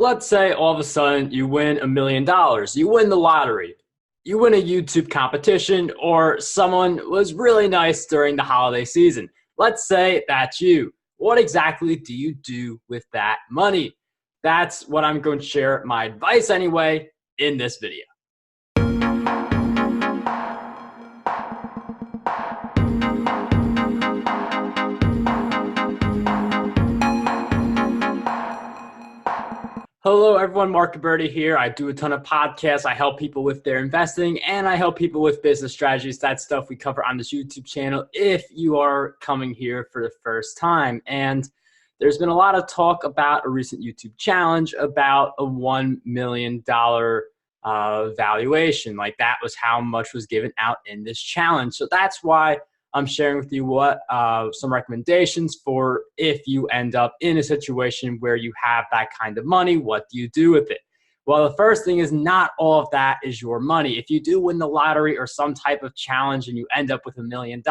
Let's say all of a sudden you win $1 million, you win the lottery, you win a YouTube competition, or someone was really nice during the holiday season. Let's say that's you. What exactly do you do with that money? That's what I'm going to share my advice anyway in this video. Hello everyone, Marc Guberti here. I do a ton of podcasts. I help people with their investing and I help people with business strategies. That's stuff we cover on this YouTube channel if you are coming here for the first time. And there's been a lot of talk about a recent YouTube challenge about a $1 million valuation. Like that was how much was given out in this challenge. So that's why I'm sharing with you what some recommendations for if you end up in a situation where you have that kind of money. What do you do with it? Well, the first thing is not all of that is your money. If you do win the lottery or some type of challenge and you end up with $1 million,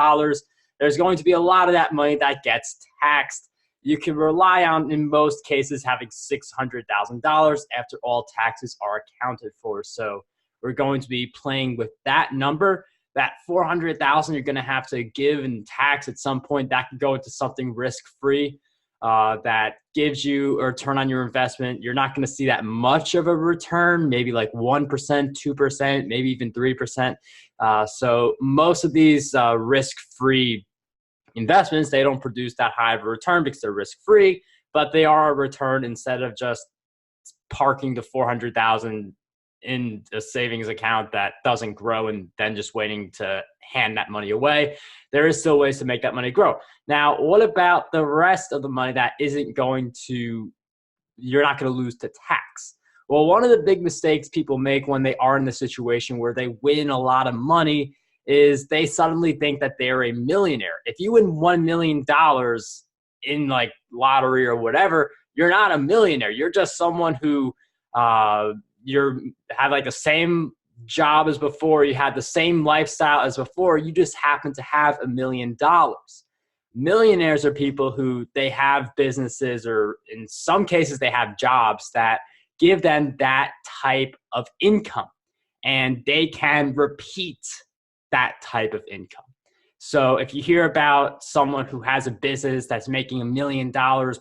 there's going to be a lot of that money that gets taxed. You can rely on, in most cases, having $600,000 after all taxes are accounted for. So we're going to be playing with that number. That $400,000 you're going to have to give in tax at some point. That could go into something risk-free that gives you a return on your investment. You're not going to see that much of a return, maybe like 1%, 2%, maybe even 3%. So most of these risk-free investments, they don't produce that high of a return because they're risk-free, but they are a return instead of just parking the $400,000 in a savings account that doesn't grow and then just waiting to hand that money away. There is still ways to make that money grow. Now, what about the rest of the money that isn't going to, you're not going to lose to tax? Well, one of the big mistakes people make when they are in the situation where they win a lot of money is they suddenly think that they're a millionaire. If you win $1 million in like lottery or whatever, you're not a millionaire. You're just someone who, you have like the same job as before, you had the same lifestyle as before, you just happen to have $1 million. Millionaires are people who they have businesses, or in some cases they have jobs that give them that type of income, and they can repeat that type of income. So if you hear about someone who has a business that's making $1 million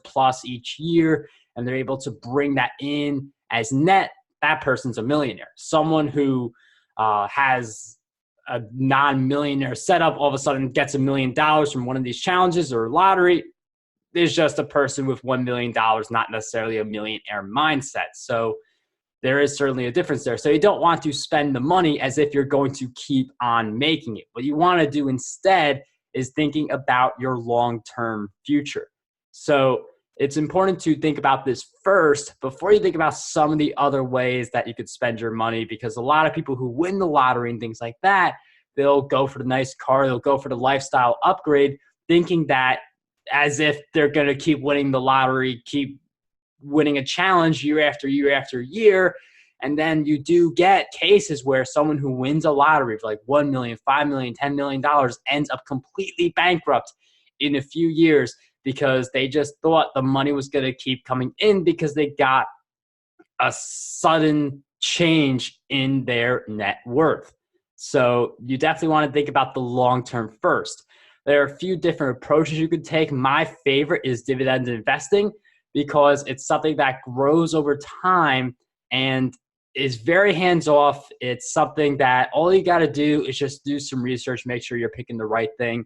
plus each year, and they're able to bring that in as net, that person's a millionaire. Someone who has a non-millionaire setup all of a sudden gets $1 million from one of these challenges or lottery is just a person with $1 million, not necessarily a millionaire mindset. So there is certainly a difference there. So you don't want to spend the money as if you're going to keep on making it. What you want to do instead is thinking about your long-term future. So it's important to think about this first before you think about some of the other ways that you could spend your money, because a lot of people who win the lottery and things like that, they'll go for the nice car, they'll go for the lifestyle upgrade, thinking that as if they're going to keep winning the lottery, keep winning a challenge year after year after year. And then you do get cases where someone who wins a lottery for like $1 million, $5 million, $10 million ends up completely bankrupt in a few years, because they just thought the money was going to keep coming in because they got a sudden change in their net worth. So you definitely want to think about the long term first. There are a few different approaches you could take. My favorite is dividend investing, because it's something that grows over time and is very hands-off. It's something that all you got to do is just do some research, make sure you're picking the right thing.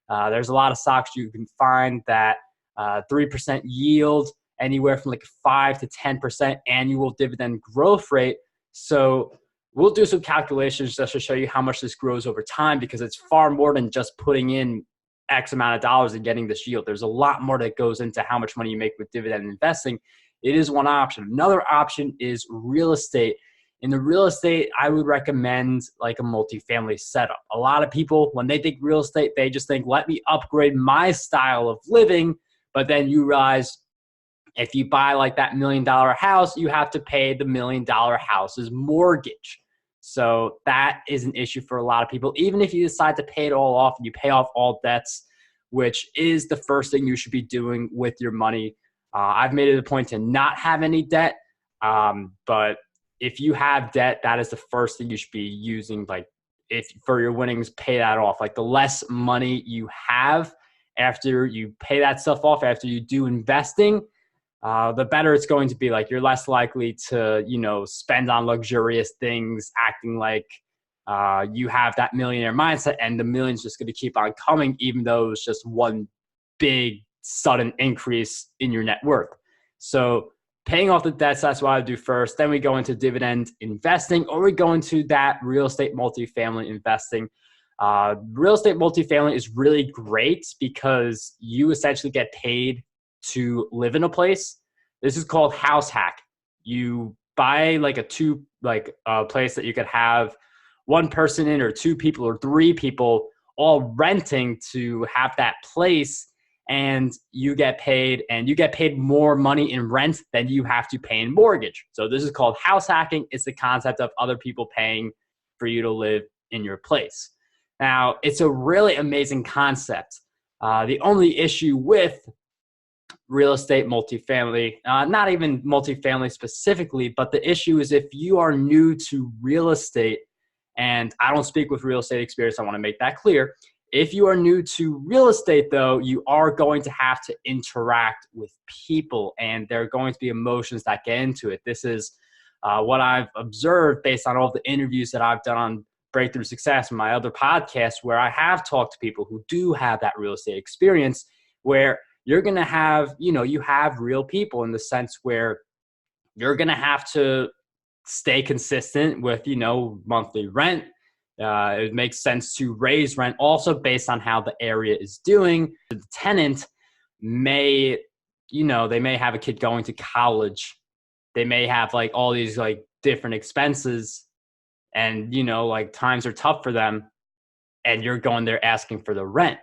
There's a lot of stocks you can find that 3% yield, anywhere from like 5 to 10% annual dividend growth rate. So we'll do some calculations just to show you how much this grows over time, because it's far more than just putting in X amount of dollars and getting this yield. There's a lot more that goes into how much money you make with dividend investing. It is one option. Another option is real estate. In the real estate, I would recommend like a multifamily setup. A lot of people, when they think real estate, they just think, let me upgrade my style of living. But then you realize if you buy like that $1 million house, you have to pay the $1 million house's mortgage. So that is an issue for a lot of people. Even if you decide to pay it all off and you pay off all debts, which is the first thing you should be doing with your money. I've made it a point to not have any debt. But if you have debt, that is the first thing you should be using. Like, if for your winnings, pay that off. Like, the less money you have after you pay that stuff off, after you do investing, the better it's going to be. Like, you're less likely to, spend on luxurious things, acting like you have that millionaire mindset, and the million's just going to keep on coming, even though it's just one big sudden increase in your net worth. So paying off the debts, that's what I do first. Then we go into dividend investing, or we go into that real estate multifamily investing. Real estate multifamily is really great because you essentially get paid to live in a place. This is called house hack. You buy like a place that you could have one person in, or two people, or three people all renting to have that place, and you get paid, and you get paid more money in rent than you have to pay in mortgage. So this is called house hacking. It's the concept of other people paying for you to live in your place. Now, it's a really amazing concept. The only issue with real estate multifamily, not even multifamily specifically, but the issue is if you are new to real estate, and I don't speak with real estate experience, I want to make that clear. If you are new to real estate, though, you are going to have to interact with people, and there are going to be emotions that get into it. This is what I've observed based on all the interviews that I've done on Breakthrough Success and my other podcasts, where I have talked to people who do have that real estate experience, where you're going to have, you have real people in the sense where you're going to have to stay consistent with, monthly rent. It makes sense to raise rent also based on how the area is doing. The tenant may, they may have a kid going to college. They may have like all these like different expenses, and, like times are tough for them, and you're going there asking for the rent.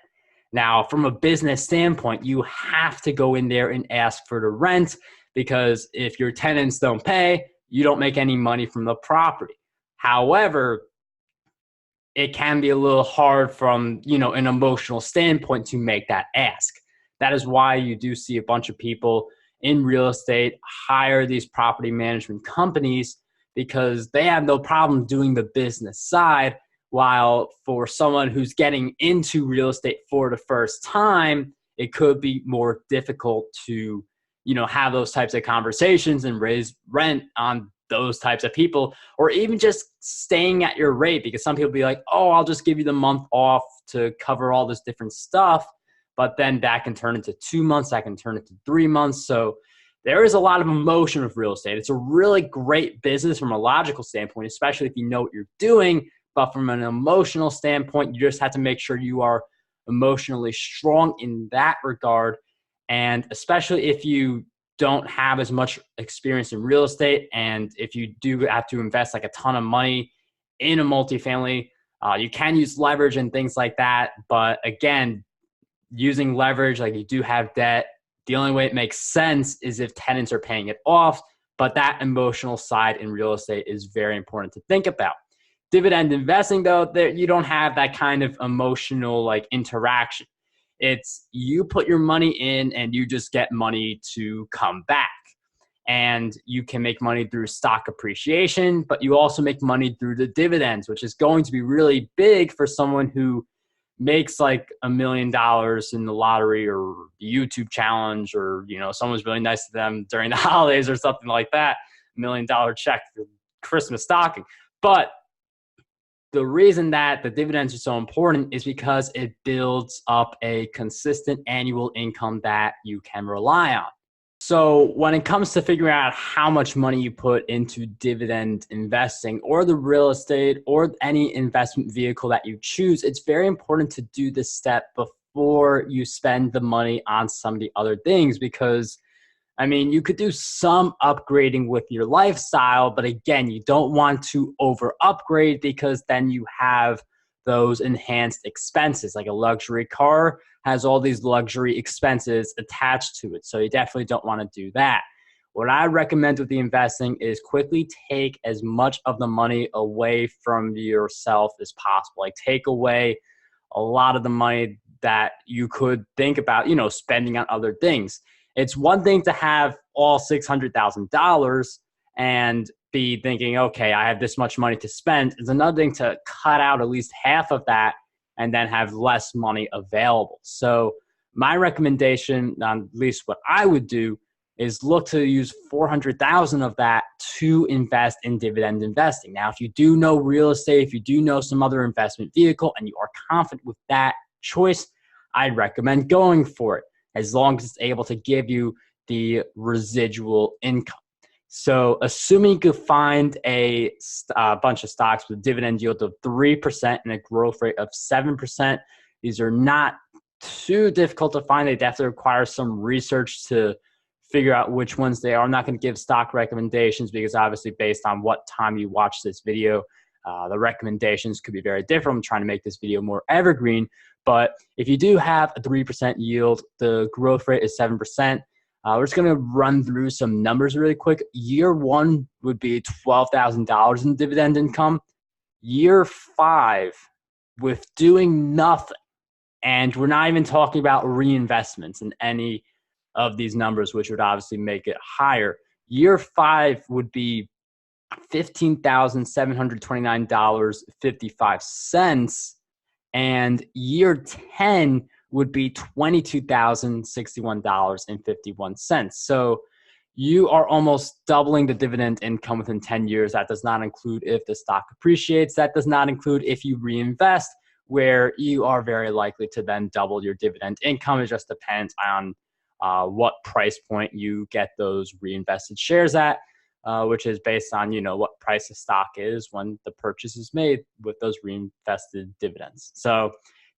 Now, from a business standpoint, you have to go in there and ask for the rent, because if your tenants don't pay, you don't make any money from the property. However, it can be a little hard from, an emotional standpoint to make that ask. That is why you do see a bunch of people in real estate hire these property management companies, because they have no problem doing the business side. While for someone who's getting into real estate for the first time, it could be more difficult to, have those types of conversations and raise rent on those types of people, or even just staying at your rate, because some people be like, oh, I'll just give you the month off to cover all this different stuff. But then that can turn into 2 months, that can turn into 3 months. So there is a lot of emotion with real estate. It's a really great business from a logical standpoint, especially if you know what you're doing. But from an emotional standpoint, you just have to make sure you are emotionally strong in that regard. And especially if you don't have as much experience in real estate, and if you do have to invest like a ton of money in a multifamily, you can use leverage and things like that. But again, using leverage, like you do have debt, the only way it makes sense is if tenants are paying it off. But that emotional side in real estate is very important to think about. Dividend investing, though, there you don't have that kind of emotional like interaction. It's you put your money in and you just get money to come back. And you can make money through stock appreciation, but you also make money through the dividends, which is going to be really big for someone who makes like $1 million in the lottery or the YouTube challenge, or, someone's really nice to them during the holidays or something like that, $1 million check for Christmas stocking. But the reason that the dividends are so important is because it builds up a consistent annual income that you can rely on. So when it comes to figuring out how much money you put into dividend investing, or the real estate, or any investment vehicle that you choose, it's very important to do this step before you spend the money on some of the other things. Because you could do some upgrading with your lifestyle, but again, you don't want to over upgrade, because then you have those enhanced expenses. Like a luxury car has all these luxury expenses attached to it. So you definitely don't want to do that. What I recommend with the investing is quickly take as much of the money away from yourself as possible. Like take away a lot of the money that you could think about, spending on other things. It's one thing to have all $600,000 and be thinking, okay, I have this much money to spend. It's another thing to cut out at least half of that and then have less money available. So my recommendation, at least what I would do, is look to use 400,000 of that to invest in dividend investing. Now, if you do know real estate, if you do know some other investment vehicle and you are confident with that choice, I'd recommend going for it, as long as it's able to give you the residual income. So assuming you could find a bunch of stocks with a dividend yield of 3% and a growth rate of 7%, these are not too difficult to find. They definitely require some research to figure out which ones they are. I'm not going to give stock recommendations because obviously based on what time you watch this video, the recommendations could be very different. I'm trying to make this video more evergreen. But if you do have a 3% yield, the growth rate is 7%. We're just going to run through some numbers really quick. Year one would be $12,000 in dividend income. Year 5, with doing nothing, and we're not even talking about reinvestments in any of these numbers, which would obviously make it higher. Year 5 would be $15,729.55. And year 10 would be $22,061.51. So you are almost doubling the dividend income within 10 years. That does not include if the stock appreciates. That does not include if you reinvest, where you are very likely to then double your dividend income. It just depends on what price point you get those reinvested shares at, which is based on, what price the stock is when the purchase is made with those reinvested dividends. So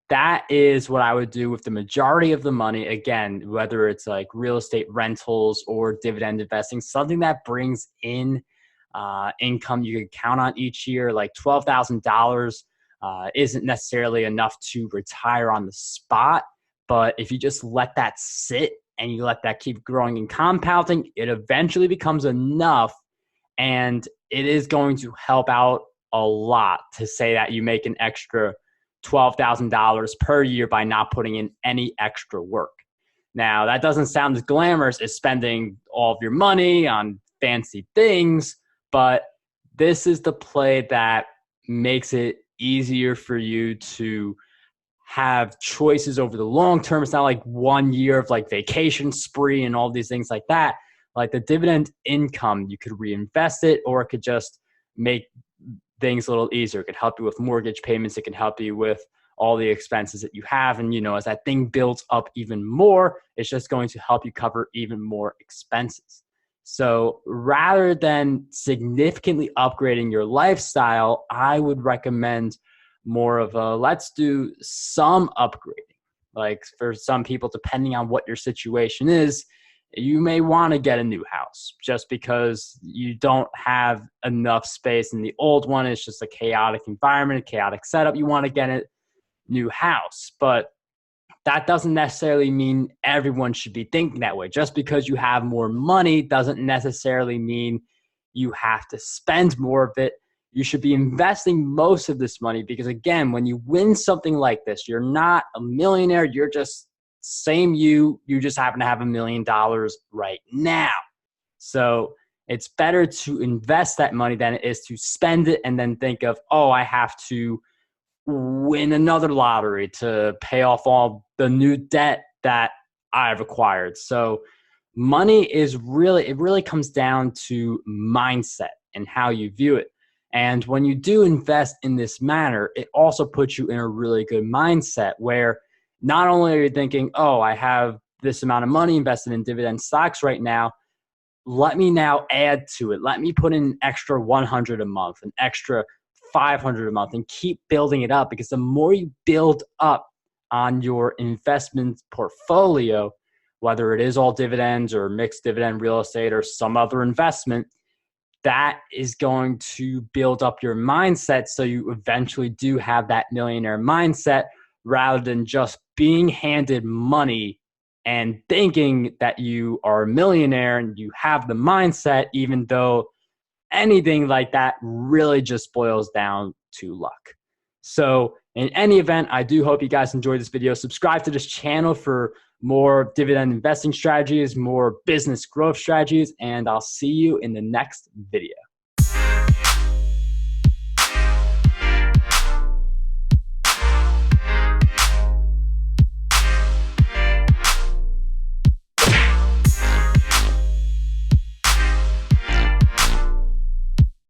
that is what I would do with the majority of the money. Again, whether it's like real estate rentals or dividend investing, something that brings in income you can count on each year. Like $12,000 isn't necessarily enough to retire on the spot. But if you just let that sit and you let that keep growing and compounding, it eventually becomes enough, and it is going to help out a lot to say that you make an extra $12,000 per year by not putting in any extra work. Now, that doesn't sound as glamorous as spending all of your money on fancy things, but this is the play that makes it easier for you to have choices over the long term. It's not like 1 year of like vacation spree and all these things like that. Like the dividend income, you could reinvest it, or it could just make things a little easier. It could help you with mortgage payments. It can help you with all the expenses that you have. And, as that thing builds up even more, it's just going to help you cover even more expenses. So rather than significantly upgrading your lifestyle, I would recommend more of a, let's do some upgrading. Like for some people, depending on what your situation is, you may want to get a new house just because you don't have enough space in the old one. It's just a chaotic environment, a chaotic setup. You want to get a new house, but that doesn't necessarily mean everyone should be thinking that way. Just because you have more money doesn't necessarily mean you have to spend more of it. You should be investing most of this money because, again, when you win something like this, you're not a millionaire. You're just you just happen to have $1 million right now. So it's better to invest that money than it is to spend it and then think of, I have to win another lottery to pay off all the new debt that I've acquired. So money it really comes down to mindset and how you view it. And when you do invest in this manner, it also puts you in a really good mindset where not only are you thinking, I have this amount of money invested in dividend stocks right now, let me now add to it. Let me put in an extra 100 a month, an extra 500 a month, and keep building it up, because the more you build up on your investment portfolio, whether it is all dividends or mixed dividend real estate or some other investment, that is going to build up your mindset so you eventually do have that millionaire mindset, rather than just being handed money and thinking that you are a millionaire and you have the mindset, even though anything like that really just boils down to luck. So in any event, I do hope you guys enjoyed this video. Subscribe to this channel for more dividend investing strategies, more business growth strategies, and I'll see you in the next video.